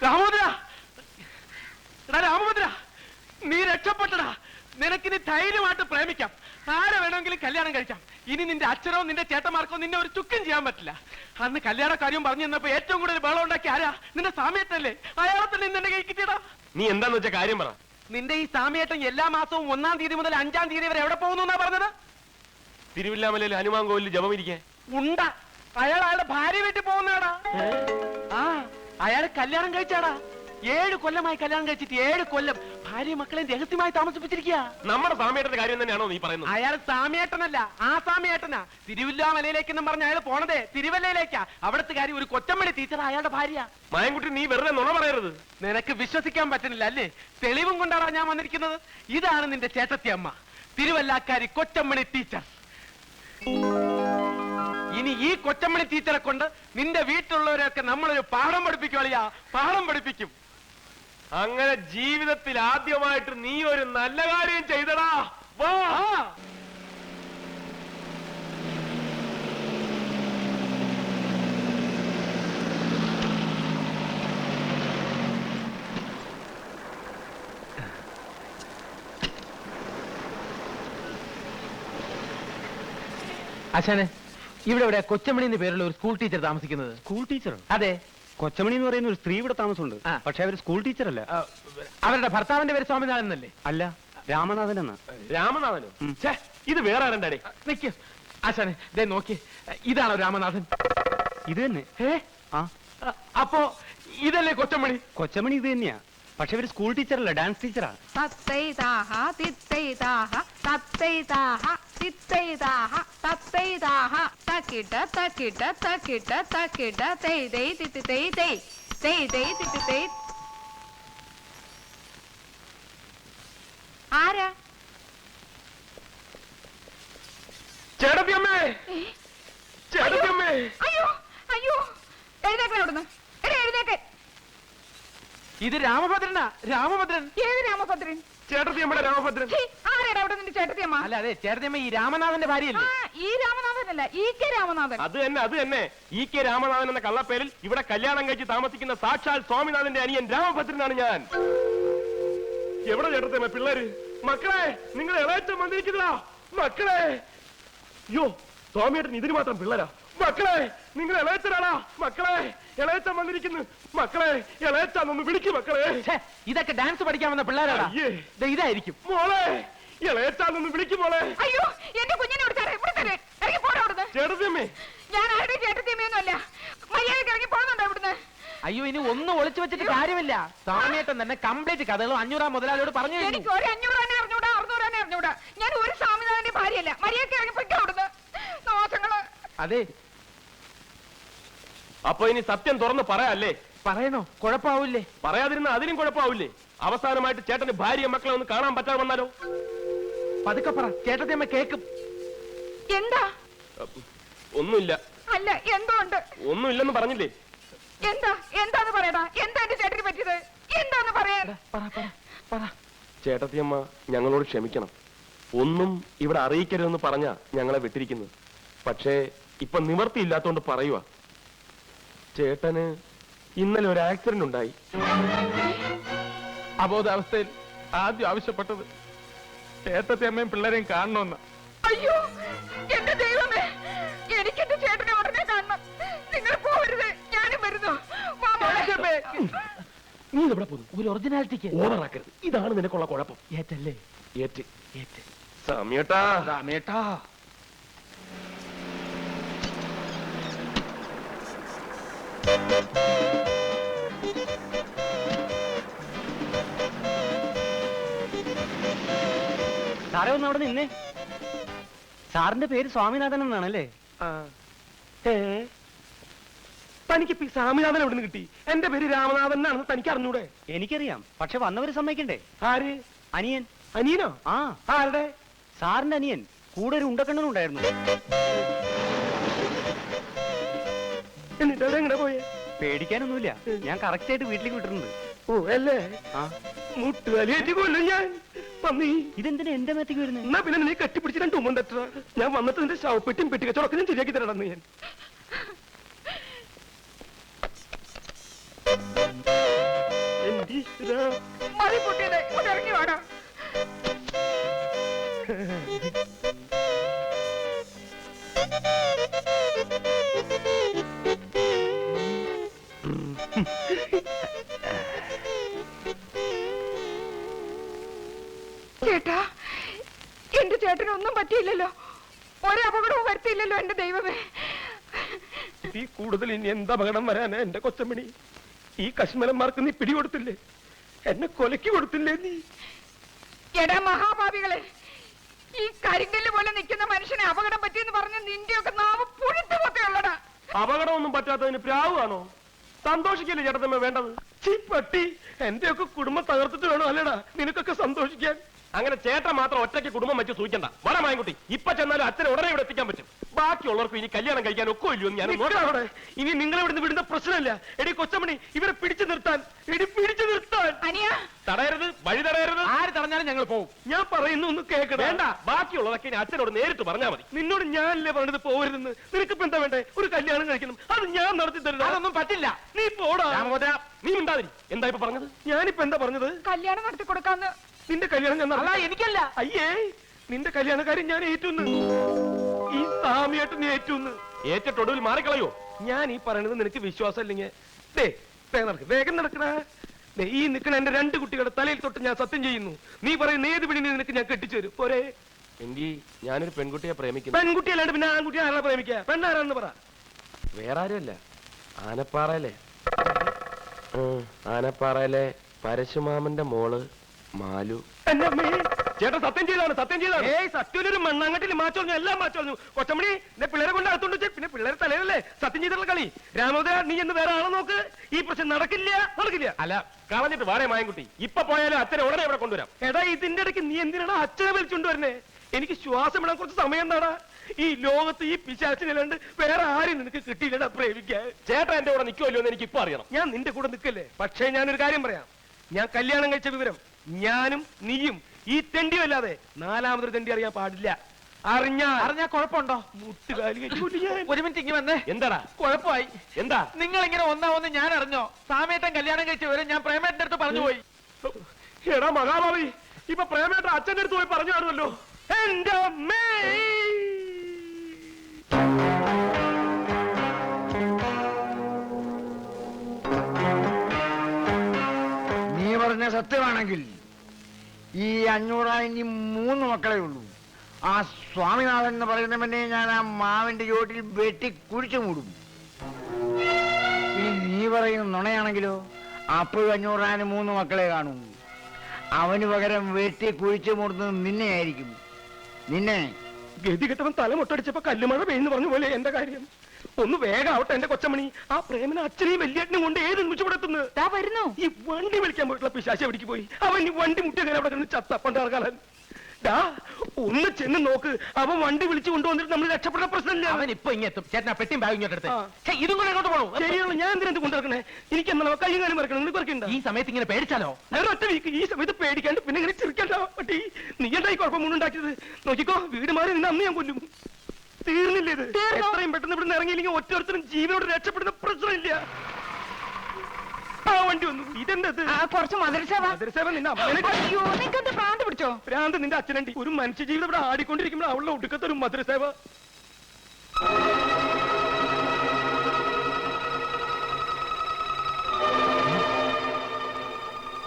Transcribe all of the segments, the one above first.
രാമഭദ്ര, എടാ രാമഭദ്ര, നീ രക്ഷപ്പെട്ടടാ. നിനക്കിനി ധൈര്യമായിട്ട് പ്രേമിക്കാം, ആരെ വേണമെങ്കിലും കല്യാണം കഴിക്കാം. ഇനി നിന്റെ അച്ഛനോ നിന്റെ ചേട്ടന്മാർക്കോ നിന്നെ ഒരു ചുക്കും ചെയ്യാൻ പറ്റില്ല. അന്ന് കല്യാണ കാര്യം പറഞ്ഞു തന്നപ്പോ ഏറ്റവും കൂടുതൽ ബഹളം ഉണ്ടാക്കി ആരാ? നിന്റെ സാമേട്ടല്ലേ? അയാളെ തന്നെ നിന്റെ കൈ കിട്ടിയടാ. നീ എന്താന്ന് വെച്ച കാര്യം പറ. നിന്റെ ഈ സാമേട്ടൻ എല്ലാ മാസവും 1-ാം തീയതി മുതൽ 5-ാം തീയതി വരെ എവിടെ പോകുന്നു എന്നാ പറഞ്ഞത്? തിരുവില്ലാമലയിൽ ഹനുമാൻ കോവിലിൽ ജപം ഇരിക്കാൻ. ഉണ്ട, അയാൾ അയാളുടെ ഭാര്യ വീട്ടിൽ പോകുന്നതാടാ. ആ, അയാൾ കല്യാണം കഴിച്ചാടാ. 7 കൊല്ലമായി കല്യാണം കഴിച്ചിട്ട് 7 കൊല്ലം ഭാര്യ മക്കളെ രഹസ്യമായി താമസിപ്പിച്ചിരിക്കുക. നമ്മുടെ സാമേട്ടന്റെ കാര്യം തന്നെയാണോ നീ പറയുന്നത്? അയാൾ സാമേട്ടനല്ല, ആ സാമേട്ടനാ. തിരുവില്ലാമലയിലേക്കെന്നും പറഞ്ഞ അയാൾ പോണതേ തിരുവല്ലയിലേക്കാ. അവിടുത്തെ കാര്യം ഒരു കൊച്ചമ്മടി ടീച്ചർ അയാളുടെ ഭാര്യ. മായൻകുട്ടി, നീ വെറുതെ നുണ പറയരുത്. നിനക്ക് വിശ്വസിക്കാൻ പറ്റുന്നില്ല അല്ലേ? തെളിവും കൊണ്ടാണ് ഞാൻ വന്നിരിക്കുന്നത്. ഇതാണ് നിന്റെ ചേട്ടത്തി അമ്മ, തിരുവല്ലാക്കാരി കൊച്ചമ്മണി ടീച്ചർ. ഇനി ഈ കൊച്ചമ്മണി ടീച്ചറെ കൊണ്ട് നിന്റെ വീട്ടിലുള്ളവരെയൊക്കെ നമ്മളൊരു പാഠം പഠിപ്പിക്കുവളിയാ, പാഠം പഠിപ്പിക്കും. അങ്ങനെ ജീവിതത്തിൽ ആദ്യമായിട്ട് നീ ഒരു നല്ല കാര്യം ചെയ്തടാ. വാ. അച്ഛനെ, ഇവിടെ ഇവിടെ കൊച്ചമണി എന്ന് പേരുള്ള ഒരു സ്കൂൾ ടീച്ചർ താമസിക്കുന്നത്. School teacher? അതെ. കൊച്ചമണി എന്ന് പറയുന്ന ഒരു സ്ത്രീ ഇവിടെ താമസമുണ്ട്. പക്ഷെ അവർ സ്കൂൾ ടീച്ചർ അല്ല. അവരുടെ ഭർത്താവിന്റെ പേര് സ്വാമിനാഥൻ എന്നല്ലേ? അല്ല, രാമനാഥൻ എന്നാ. രാമനാഥനോ? ഇത് വേറെ ആരണ്ടാടേ? നിക്ക് ആശാനെ, ദേ നോക്കി, ഇതാണോ രാമനാഥൻ? ഇത് തന്നെ. അപ്പോ ഇതല്ലേ കൊച്ചമണി? കൊച്ചമണി ഇത് തന്നെയാ. പക്ഷെ ഇവര് സ്കൂൾ ടീച്ചർ അല്ല, ഡാൻസ് ടീച്ചറാ. ആരാ? ചേട്ടത്തിയമ്മേ, ചേട്ടത്തിയമ്മേ. അയ്യോ അയ്യോ, എഴുന്നേക്കാൻ അവിടുന്ന്, എഴുന്നേക്കാൻ. ഇത് രാമഭദ്രനാ, രാമഭദ്രൻ. ഏത് രാമഭദ്രൻ? ചേട്ടത്തിയമ്മയുടെ രാമഭദ്രൻ. ആരാടാ അവിടെ നിന്റെ ചേട്ടത്തിയമ്മ? അല്ല, അതെ, ചേട്ടത്തിയമ്മ ഈ രാമനാഥന്റെ ഭാര്യയല്ലേ? ഈ രാമനാഥനല്ല, ഈ കെ രാമനാഥൻ. അത് തന്നെ. ഈ കെ രാമനാഥൻ എന്ന കള്ളപ്പേരിൽ ഇവിടെ കല്യാണം കഴിച്ച് താമസിക്കുന്ന സാക്ഷാൽ സ്വാമിനാഥന്റെ അനിയൻ രാമഭദ്രനാണ് ഞാൻ. എവിടെ ചേട്ടത്തിയമ്മ പിള്ളേര്? മക്കളെ, നിങ്ങൾ ഇളയറ്റം വന്നിരിക്കുന്നതാ. മക്കളെ, അയ്യോ, സ്വാമിയേട്ടൻ ഇതിന് മാത്രം പിള്ളേരാ. മക്കളെ, നിങ്ങൾ ഇളയച്ചനാടാ. മക്കളെ, ഇളയച്ചൻ വന്നിരിക്കുന്നു. മക്കളെ, ഇളയച്ചാന്നൊന്ന് വിളിക്കും. മക്കളെ, ഇതൊക്കെ ഡാൻസ് പഠിക്കാൻ വന്ന പിള്ളേരാടാ. ഇതായിരിക്കും. മോളെ, ഇളയച്ചാന്നൊന്ന് വിളിക്കും. മോളെ, അയ്യോ, എന്റെ കുഞ്ഞിനെ ഇറങ്ങി പോടാ അവിടുന്ന്. ചേട്ടത്തിയമ്മേ. ഞാൻ ആരുടെ ചേട്ടത്തിയമ്മയൊന്നും അല്ല. മര്യാദയ്ക്ക് ഇറങ്ങി പോകുന്നുണ്ടോ അവിടുന്ന്? അയ്യോ, ഇനി ഒന്നും ഒളിച്ചു വെച്ചിട്ട് കാര്യമില്ല. സ്വാമിയേട്ടൻ തന്നെ കംപ്ലീറ്റ് കഥകളും 500 മുതലാളിയോട് പറഞ്ഞു. എനിക്ക് ഒരു 500 തന്നെ അറിഞ്ഞൂടാ, 600 തന്നെ അറിഞ്ഞൂടാ. ഞാൻ ഒരു സ്വാമിനാഥന്റെ ഭാര്യയല്ല. മര്യാദയ്ക്ക് ഇറങ്ങി പൊയ്ക്കോ അവിടുന്ന്. ദോഷങ്ങള്. അതെ, അപ്പൊ ഇനി സത്യം തുറന്ന് പറയാല്ലേ? പറയണോ? കുഴപ്പാവൂല്ലേ? പറയാതിരുന്ന അതിനും കുഴപ്പാവൂല്ലേ? അവസാനമായിട്ട് ചേട്ടന് ഭാര്യ മക്കളെ ഒന്ന് കാണാൻ പറ്റാതെ വന്നാലോ? പതുക്കെ പറ, ചേട്ടത്തിയമ്മ കേക്കും. എന്താ? ഒന്നുമില്ല. അല്ല, എന്തോ ഉണ്ട്. ഒന്നുമില്ലെന്ന് പറഞ്ഞില്ലേ? എന്താന്ന് പറയടാ. എന്താ എന്റെ ചേട്ടന് പറ്റിയത്? എന്താന്ന് പറയാ. ചേട്ടത്തിയമ്മ ഞങ്ങളോട് ക്ഷമിക്കണം. ഒന്നും ഇവിടെ അറിയിക്കരുതെന്ന് പറഞ്ഞാ ഞങ്ങളെ വിട്ടിരിക്കുന്നത്. പക്ഷേ ഇപ്പൊ നിവർത്തിയില്ലാത്തോണ്ട് പറയുക. ചേട്ടന് ഇന്നലെ ഒരു ആക്സിഡന്റ് ഉണ്ടായി. അബോധാവസ്ഥയിൽ ആദ്യം ആവശ്യപ്പെട്ടത് ചേട്ടത്തിയമ്മയും പിള്ളേരെയും കാണണമെന്ന്. അയ്യോ, എന്റെ ദൈവമേ, എനിക്ക് എന്റെ ചേട്ടനെ ഉടനെ കാണണം. നിങ്ങൾ പോവരുത്, ഞാനും വരുന്നു. നീ ഇവിടെ പോകുന്നു. ഒരു ഒറിജിനാലിറ്റിക്ക് ഓവറാക്കരുത്. ഇതാണ് നിനക്കുള്ള കുഴപ്പം. ഏറ്റല്ലേ? ഏറ്റ് സമയട്ടാ. രാമേട്ടാ, സാറേ, ഒന്ന് അവിടെ നിന്നേ. സാറിന്റെ പേര് സ്വാമിനാഥൻ എന്നാണല്ലേ? തനിക്ക് സ്വാമിനാഥൻ എവിടെ നിന്ന് കിട്ടി? എന്റെ പേര് രാമനാഥൻ എന്നാണെന്ന് തനിക്ക് അറിഞ്ഞൂടെ? എനിക്കറിയാം, പക്ഷെ വന്നവര് സമ്മതിക്കണ്ടേ? ആര്? അനിയൻ. അനിയനോ? ആരുടെ? സാറിന്റെ അനിയൻ. കൂടെ ഒരു ഉണ്ടക്കണ്ണനുണ്ടായിരുന്നു. എന്നിട്ട് എങ്ങനെ പോയേ? പേടിക്കാനൊന്നുമില്ല, ഞാൻ കറക്റ്റ് ആയിട്ട് വീട്ടിലേക്ക് വിട്ടിട്ടുണ്ട്. ഓ അല്ലേ? മുട്ടുകാലിയേറ്റ് കൊല്ലും ഞാൻ. ഇതെന്തിനാ എന്റെ മേത്തേക്ക് വരുന്നത്? എന്നാ പിന്നെ നീ കെട്ടിപ്പിടിച്ച് 2 ഉമ്മൻ തട്ടാ. ഞാൻ വന്നിട്ട് നിന്റെ ശവപ്പെട്ടിയും പെട്ടിക്കച്ചവടൊക്കെ ഞാൻ ശരിയാക്കി തരണം. ഞാൻ മതി പൊട്ടിയത്, ഇങ്ങോട്ട് ഇറങ്ങി വാടാ. ചേട്ടാ, എന്റെ ചേട്ടനൊന്നും പറ്റിയില്ലല്ലോ, ഒരപകടവും വരുത്തിയില്ലല്ലോ എന്റെ ദൈവമേ. ഈ കൂടുതൽ ഇനി എന്താ അപകടം വരാനാ എന്റെ കൊച്ചമണി? ഈ കശ്മലന്മാർക്ക് നീ പിടികൊടുത്തില്ലേ? എന്നെ കൊലക്ക് കൊടുത്തില്ലേ നീ? എടാ മഹാഭാവികളെ, ഈ കരിങ്കല്ല് പോലെ നിൽക്കുന്ന മനുഷ്യനെ അപകടം പറ്റിയെന്ന് പറഞ്ഞ് നിന്റെയൊക്കെ നാവ് പുഴുത്തുമൊക്കെ ഉള്ളടാ. അപകടമൊന്നും പറ്റാത്തതിന് പ്രാവാണോ? സന്തോഷിക്കല്ലേ ചേട്ടത്തമ്മ വേണ്ടത്? പട്ടി, എന്റെയൊക്കെ കുടുംബം തകർത്തിട്ട് വേണോ അല്ലേടാ നിനക്കൊക്കെ സന്തോഷിക്കാൻ? അങ്ങനെ ചേട്ടൻ മാത്രം ഒറ്റയ്ക്ക് കുടുംബം വെച്ച് സൂചിക്കണ്ട. വടമായൻകുട്ടി, ഇപ്പൊ ചെന്നാലും അച്ഛനെ ഉടനെ ഇവിടെ എത്തിക്കാൻ പറ്റും. ബാക്കിയുള്ളവർക്ക് ഇനി കല്യാണം കഴിക്കാൻ ഒക്കെ ഇല്ലയോ ഞാൻ നോക്കാം. ഇനി നിങ്ങൾ ഇവിടുന്ന് വിടുന്ന പ്രശ്നമില്ല. എടി കൊച്ചമണി, ഇവരെ പിടിച്ചു നിർത്താൻ, പിടിച്ചു നിർത്താൻ. അനിയാ, തടയരുത്, വഴി തടയരുത്. ആര് തടഞ്ഞാലും ഞങ്ങൾ പോകും. ഞാൻ പറയുന്നു ഒന്ന് കേൾക്കണം. വേണ്ട, ബാക്കിയുള്ളതൊക്കെ ഇനി അച്ഛനോട് നേരിട്ട് പറഞ്ഞാൽ മതി. നിന്നോട് ഞാനല്ലേ പറഞ്ഞത് പോകരുതെന്ന്. നിനക്കിപ്പോ എന്താ വേണ്ടേ? ഒരു കല്യാണം കഴിക്കണം, അത് ഞാൻ നടത്തി തരുന്നത്. അതൊന്നും പറ്റില്ല. നീ പോടാ. നീ ഉണ്ടാതിരി. എന്താ ഇപ്പൊ പറഞ്ഞത്? ഞാനിപ്പോ എന്താ പറഞ്ഞത്? കല്യാണം നടത്തി കൊടുക്കാന്ന്. നിന്റെ കല്യാണം ഞാൻ അല്ല, എനിക്കല്ല. അയ്യേ, നിന്റെ കല്യാണക്കാരൻ ഞാൻ ഏറ്റുന്ന്. ഈ സാമിയായിട്ട് നീ ഏറ്റുന്ന്. ഏറ്റിട്ടൊടുവിൽ മാറിക്കളയോ? ഞാൻ ഈ പറയണത് നിനക്ക് വിശ്വാസം ഇല്ലെങ്കിൽ വേഗം നടക്കണ. ഈ നിൽക്കണ എന്റെ 2 കുട്ടികളുടെ തലയിൽ തൊട്ട് ഞാൻ സത്യം ചെയ്യുന്നു. നീ പറയുന്ന ഏത് പിടി നിനക്ക് ഞാൻ കെട്ടിച്ചു തരും. പോരെ? എങ്കിൽ ഞാനൊരു പെൺകുട്ടിയെ പ്രേമിക്കുന്നു. പെൺകുട്ടിയല്ലാണ്ട് പിന്നെ ആൺകുട്ടിയെ ആരാ പ്രേമിക്കുക? പെണ്ണാരാന്ന് പറ. വേറെ ആരുമല്ല, ആനപ്പാറയിലെ പരശുമാമന്റെ മോള് മാലു. ചേട്ടൻ സത്യം ചെയ്താണ്, സത്യം ചെയ്താണ്. സത്യൊരു മണ്ണാങ്കട്ടിൽ മാച്ചോളഞ്ഞു, എല്ലാം മാച്ചോളഞ്ഞു. കൊച്ചമണി, പിള്ളേരെ കൊണ്ട് അകത്തോണ്ട് വെച്ച് പിന്നെ പിള്ളേരെ തലയിലല്ലേ സത്യം ചെയ്തിട്ടുള്ള കളി. രാമോദര, നീ എന്ന് വേറെ ആളെ നോക്ക്. ഈ പ്രശ്നം നടക്കില്ല. അല്ല, കളഞ്ഞിട്ട് വാടേ മായൻകുട്ടി. ഇപ്പൊ പോയാലും അച്ഛനെ ഉടനെ ഇവിടെ കൊണ്ടുവരാം. എടാ, ഇതിന്റെ ഇടയ്ക്ക് നീ എന്തിനാണ് അച്ഛനെ വിളിച്ചുകൊണ്ടുവരുന്നേ? എനിക്ക് ശ്വാസം ഇടാൻ കുറച്ച് സമയം എന്താടാ? ഈ ലോകത്ത് ഈ പിശാച്ചിനല്ലാണ്ട് വേറെ ആരും നിനക്ക് കിട്ടിയില്ലടാ പ്രേമിക്കാൻ. ചേട്ടൻ എന്റെ കൂടെ നിൽക്കുമല്ലോ എന്ന് എനിക്ക് ഇപ്പൊ അറിയണം. ഞാൻ നിന്റെ കൂടെ നിൽക്കല്ലേ. പക്ഷേ ഞാനൊരു കാര്യം പറയാം. ഞാൻ കല്യാണം കഴിച്ച വിവരം ഞാനും നീയും ഈ തെണ്ടിയും അല്ലാതെ 4ാമതൊരു തെണ്ടി അറിയാൻ പാടില്ല. അറിഞ്ഞാ കുഴപ്പമുണ്ടോ? മുട്ടുകാലി ഒരു മിനിറ്റ് ഇങ്ങനെ വന്നേ. എന്താടാ കുഴപ്പമായി? എന്താ നിങ്ങൾ ഇങ്ങനെ ഒന്നാവെന്ന് ഞാൻ അറിഞ്ഞോ? സാമേട്ടൻ കല്യാണം കഴിച്ച വിവരം ഞാൻ പ്രേമേട്ടന്റെ അടുത്ത് പറഞ്ഞു പോയി. എടാ മഹാഭാവി, ഇപ്പൊ പ്രേമേട്ടൻ അച്ഛന്റെ അടുത്ത് പോയി പറഞ്ഞു കാണുമല്ലോ. എന്റെ അമ്മേ, നീ പറഞ്ഞ സത്യമാണെങ്കിൽ ഈ 500 ഇനി 3 മക്കളെ ഉള്ളൂ. ആ സ്വാമിനാഥൻ എന്ന് പറയുന്നവനെ ഞാൻ ആ മാവിന്റെ ചോട്ടിൽ വെട്ടി കുഴിച്ചു മൂടും. ഇനി നീ പറയുന്ന നുണയാണെങ്കിലോ, അപ്പോഴും 500 3 മക്കളെ കാണും. അവന് പകരം വെട്ടി കുഴിച്ചു മൂടുന്നത് നിന്നെയായിരിക്കും. നിന്നെ ഗതി കെട്ടവൻ തല മുട്ടടിച്ചപ്പോ കല്ലുമഴ പെയ്യുന്നു പറഞ്ഞു പോലെ എന്റെ കാര്യം. ഒന്ന് വേഗം ആവട്ടെ എന്റെ കൊച്ചമണി. ആ പ്രേമന അച്ഛനെയും വലിയേട്ടനും കൊണ്ട് ഏത് നിമിഷപ്പെടുത്തുന്നു. വരുന്നു. ഈ വണ്ടി വിളിക്കാൻ പോയിട്ടുള്ള പിശാശ എവിടേക്ക് പോയി? അവൻ ഈ വണ്ടി മുട്ടിയ അവിടെ കിടന്ന് ചത്തപ്പണ്ടാകാലൻ. ഒന്ന് ചെന്ന് നോക്ക്. അവൻ വണ്ടി വിളിച്ചു കൊണ്ടുവന്നിട്ട് നമ്മൾ രക്ഷപ്പെട്ട പ്രശ്നമില്ല. അവൻ ഇപ്പൊ ഇങ്ങെത്തും. ചേട്ടനാ പെട്ടിയും ബാഗ് ഇങ്ങോട്ട് എടുത്ത്. ഇതും കൂടെ ഇങ്ങോട്ട് പോകണം. ശരിയാണ്. ഞാൻ എന്തിനാ കൊണ്ടിറക്കണേ? എനിക്ക് എന്നാ കയ്യും കാര്യം മറക്കണം. നിങ്ങൾ കുറയ്ക്കണ്ട. ഈ സമയത്ത് ഇങ്ങനെ പേടിച്ചാലോ? ഒറ്റ വീക്ക് ഈ സമയത്ത് പേടിക്കാണ്ട് പിന്നെ ഇങ്ങനെ ചിരിക്കണ്ട. പട്ടി, നീ എന്തായി കുഴപ്പം മുന്നുണ്ടാക്കിയത്? നോക്കിക്കോ, വീട് മാറി നിന്ന് അന്ന് ഞാൻ കൊല്ലും. തീർന്നില്ല ഇത്. എത്രയും പെട്ടെന്ന് ഇവിടുന്ന് ഇറങ്ങിയില്ലെങ്കിൽ ഒറ്റൊരുത്തരും ജീവനോട് രക്ഷപ്പെടുന്ന പ്രശ്നമില്ല. ആ വണ്ടി വന്നു. ഇതെന്തത്? കുറച്ച് മധുരസേവ. മധുരസേവ നിന്നെ ഭ്രാന്ത് പിടിച്ചോ? ഭ്രാന്ത് നിന്റെ അച്ഛനണ്ടി. ഒരു മനുഷ്യ ജീവിതം ഇവിടെ ആടിക്കൊണ്ടിരിക്കുമ്പോൾ അവളുടെ ഒടുക്കത്തെ ഒരു മധുരസേവ.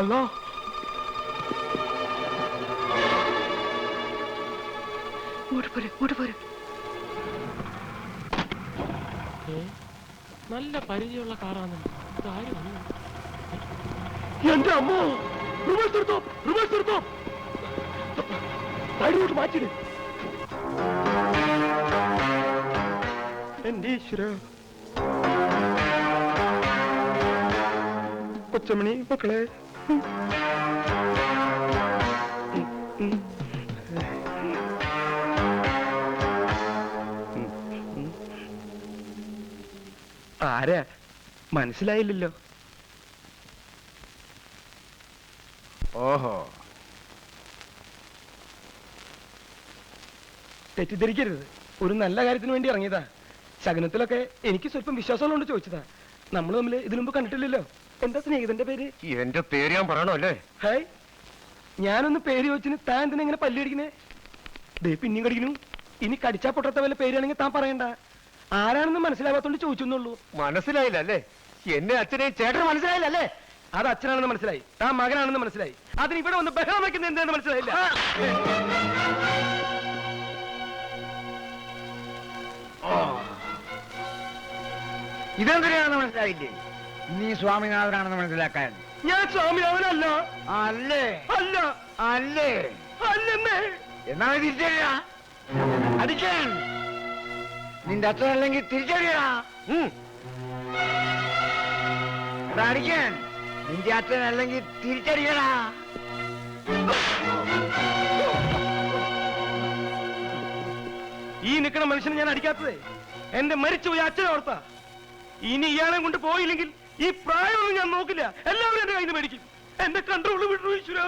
അല്ലോ, നല്ല പരിചയമുള്ള കാറാണ്. എന്റെ അമ്മോ, റിവേഴ്സ് എടുത്തോ. സൈഡിലോട്ട് മാറ്റിട്. എന്റെ ഈശ്വര. കൊച്ചമണി മക്കളെ, ആരാ മനസ്സിലായില്ലല്ലോ. ഓഹോ, തെറ്റിദ്ധരിക്കരുത്. ഒരു നല്ല കാര്യത്തിന് വേണ്ടി ഇറങ്ങിയതാ. ശകനത്തിലൊക്കെ എനിക്ക് സ്വല്പം വിശ്വാസമുള്ളതുകൊണ്ട് ചോദിച്ചതാ. നമ്മൾ തമ്മിൽ ഇതിനു മുമ്പ് കണ്ടിട്ടില്ലല്ലോ. എന്താ സ്നേഹിതന്റെ പേര്? എന്റെ പേര് ഞാൻ പറയണോ അല്ലേ? ഹായ്, ഞാനൊന്ന് പേര് ചോദിച്ചിന് താൻ എന്തിനാ ഇങ്ങനെ പല്ലടിക്കണേ? ദേ പിന്നെയും കടിക്കുന്നു. ഇനി കടിച്ചാ പൊട്ടത്ത വല്ല പേരാണെങ്കിൽ താൻ പറയണ്ട. ആരാണെന്ന് മനസ്സിലാവാത്തോണ്ട് ചോദിച്ചെന്നുള്ളൂ. മനസ്സിലായില്ല അല്ലേ? എന്നെ അച്ഛനെ ചേട്ടന് മനസ്സിലായില്ല അല്ലേ? അത് അച്ഛനാണെന്ന് മനസ്സിലായി, താൻ മകനാണെന്ന് മനസ്സിലായി. അതിന് ഇവിടെ വന്ന് ബഹളം വയ്ക്കുന്നത് എന്താണെന്ന് മനസ്സിലായില്ല. ഇതെന്തിനാണെന്ന് മനസ്സിലായില്ലേ? നീ സ്വാമിനാഥനാണെന്ന് മനസ്സിലാക്കാൻ. ഞാൻ സ്വാമിനാഥനല്ല. അല്ലേ? അല്ല. അല്ലേ? അല്ലെന്നേ. എന്നാ തിരിച്ചറിയാ അടിക്കാൻ. നിന്റെ അച്ഛനല്ലെങ്കിൽ തിരിച്ചറിയാ അടിക്കാൻ. നിന്റെ അച്ഛനല്ലെങ്കിൽ തിരിച്ചറിയടാ. ഈ നിൽക്കുന്ന മനുഷ്യനെ ഞാൻ അടിക്കാത്തതേ എന്റെ മരിച്ചുപോയി അച്ഛനെ ഓർത്താ. ഇനി ഇയാളെ കൊണ്ട് പോയില്ലെങ്കിൽ ഈ പ്രായമൊന്നും ഞാൻ നോക്കില്ല. എല്ലാവരും എന്റെ കയ്യിൽ നിന്ന് മേടിക്കും. എന്റെ കൺട്രോള് വിട്ടു ഈശ്വരാ.